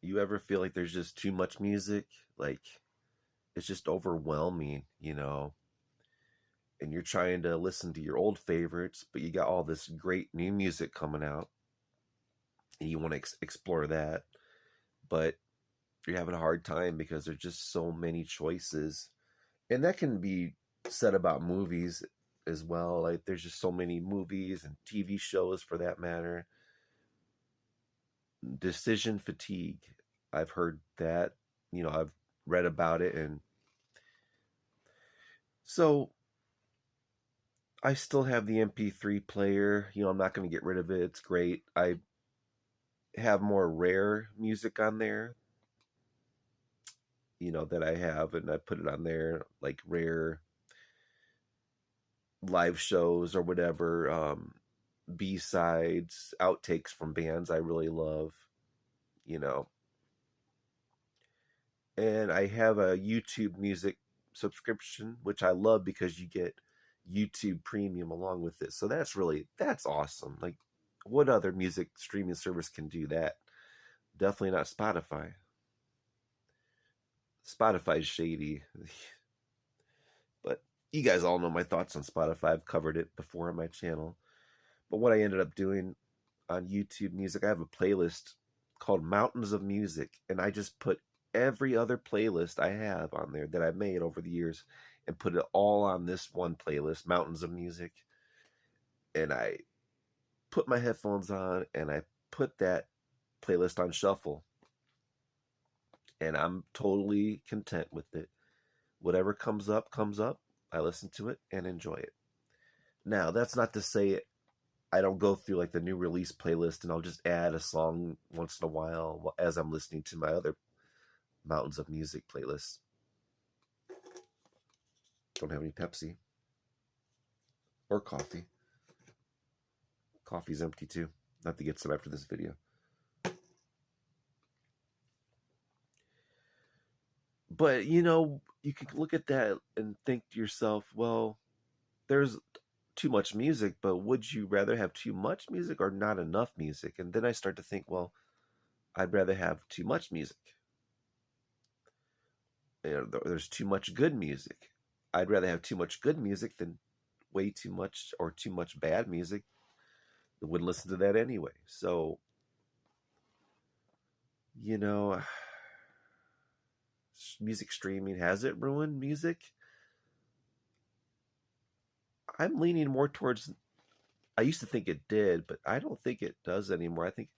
You ever feel like there's just too much music? Like it's just overwhelming, and you're trying to listen to your old favorites, but you got all this great new music coming out and you want to explore that, but you're having a hard time because there's just so many choices. And that can be said about movies as well. Like there's just so many movies and TV shows for that matter. Decision fatigue. I've heard that. I've read about it, and so I still have the MP3 player. I'm not going to get rid of it. It's great. I have more rare music on there, that I have, and I put it on there like rare live shows or whatever, B-sides, outtakes from bands I really love, you know. And I have a YouTube music subscription, which I love because you get YouTube Premium along with it. So that's awesome. Like, what other music streaming service can do that? Definitely not Spotify. Spotify's shady. But you guys all know my thoughts on Spotify. I've covered it before on my channel. But what I ended up doing on YouTube Music, I have a playlist called Mountains of Music, and I just put every other playlist I have on there that I've made over the years and put it all on this one playlist, Mountains of Music. And I put my headphones on and I put that playlist on shuffle. And I'm totally content with it. Whatever comes up, comes up. I listen to it and enjoy it. Now, that's not to say I don't go through like the new release playlist and I'll just add a song once in a while as I'm listening to my other Mountains of Music playlist. Don't have any Pepsi or coffee. Coffee's empty too. Not to get some after this video. But you can look at that and think to yourself, well, there's too much music, but would you rather have too much music or not enough music? And then I start to think, well, I'd rather have too much music. There's too much good music. I'd rather have too much good music than way too much or too much bad music. I wouldn't listen to that anyway. So, you know, music streaming, has it ruined music? I'm leaning more towards, I used to think it did, but I don't think it does anymore. I think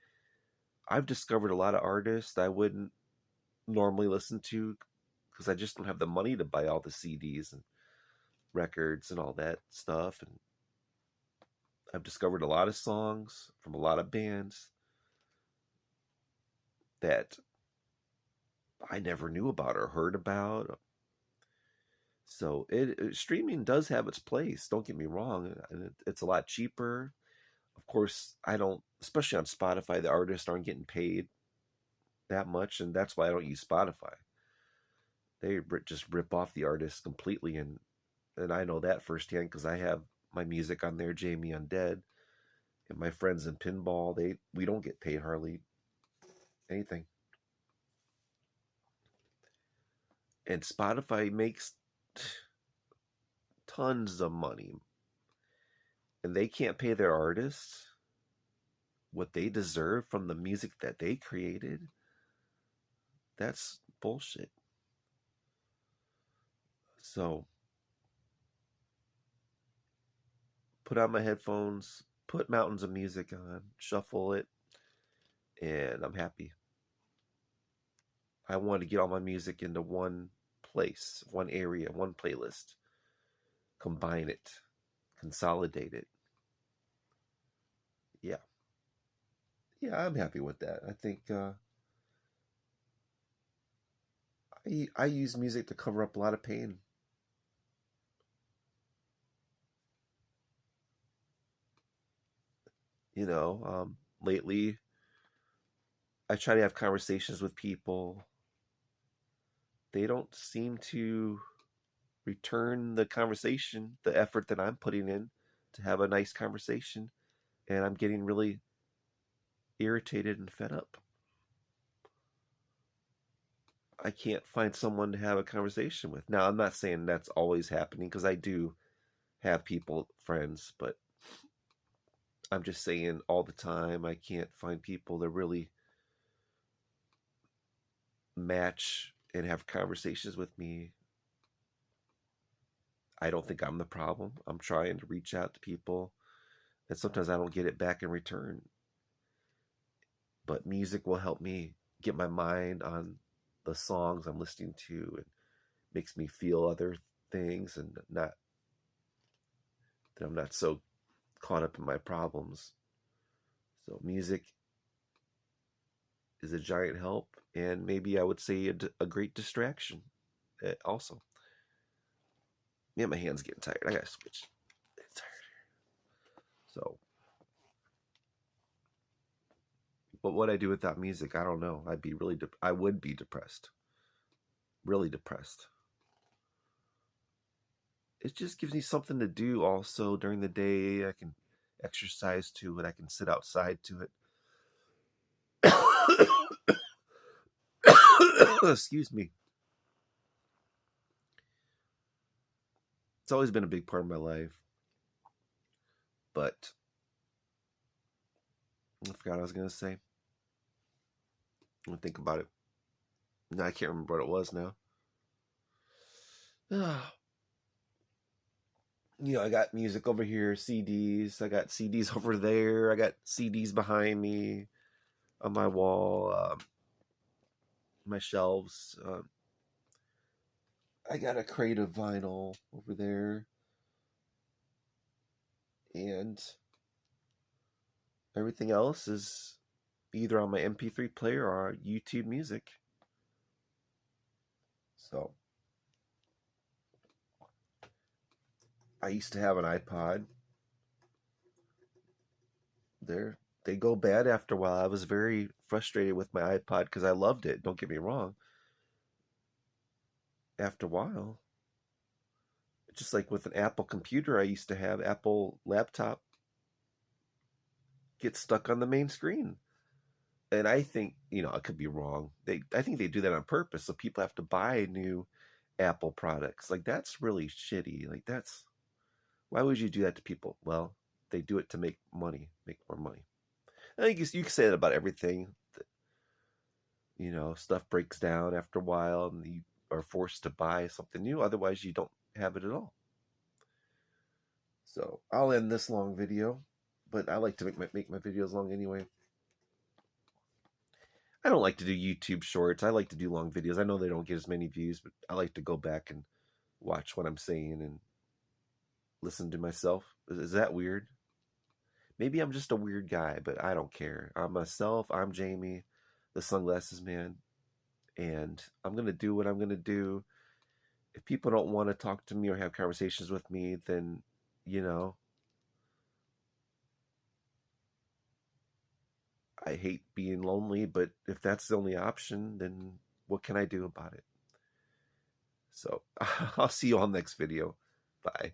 I've discovered a lot of artists I wouldn't normally listen to because I just don't have the money to buy all the CDs and records and all that stuff. And I've discovered a lot of songs from a lot of bands that I never knew about or heard about. So streaming does have its place. Don't get me wrong, and it's a lot cheaper. Of course, I don't, especially on Spotify, the artists aren't getting paid that much, and that's why I don't use Spotify. They just rip off the artists completely, and I know that firsthand because I have my music on there, Jamie Undead, and my friends in pinball. We don't get paid hardly anything, and Spotify makes tons of money, and they can't pay their artists what they deserve from the music that they created. That's bullshit. So put on my headphones, put Mountains of Music on, shuffle it, and I'm happy. I want to get all my music into one place, one area, one playlist, combine it, consolidate it. Yeah. Yeah, I'm happy with that. I think I use music to cover up a lot of pain. Lately I try to have conversations with people. They don't seem to return the conversation, the effort that I'm putting in to have a nice conversation, and I'm getting really irritated and fed up. I can't find someone to have a conversation with. Now, I'm not saying that's always happening because I do have people, friends, but I'm just saying all the time I can't find people to really match and have conversations with me. I don't think I'm the problem. I'm trying to reach out to people, and sometimes I don't get it back in return. But music will help me get my mind on the songs I'm listening to, and makes me feel other things, and not that I'm not so caught up in my problems. So music is a giant help, and maybe I would say a great distraction also. Yeah, my hand's getting tired. I gotta switch. It's tired. So, but what I do without music, I don't know. I would be depressed. Really depressed. It just gives me something to do also during the day. I can exercise to it. I can sit outside to it. Excuse me. It's always been a big part of my life. But I forgot what I was going to say. I'm going to think about it. No, I can't remember what it was now. I got music over here, CDs. I got CDs over there. I got CDs behind me on my wall, my shelves. I got a crate of vinyl over there. And everything else is either on my MP3 player or YouTube music. So I used to have an iPod. They go bad after a while. I was very frustrated with my iPod because I loved it. Don't get me wrong. After a while, just like with an Apple computer I used to have, Apple laptop gets stuck on the main screen. And I think, I could be wrong. I think they do that on purpose so people have to buy new Apple products. Like, that's really shitty. Like, why would you do that to people? Well, they do it to make money, make more money. I think you can say that about everything. Stuff breaks down after a while and you are forced to buy something new. Otherwise, you don't have it at all. So I'll end this long video, but I like to make my videos long anyway. I don't like to do YouTube shorts. I like to do long videos. I know they don't get as many views, but I like to go back and watch what I'm saying and listen to myself. Is that weird? Maybe I'm just a weird guy, but I don't care. I'm myself. I'm Jamie, the sunglasses man, and I'm going to do what I'm going to do. If people don't want to talk to me or have conversations with me, then, I hate being lonely, but if that's the only option, then what can I do about it? So I'll see you all next video. Bye.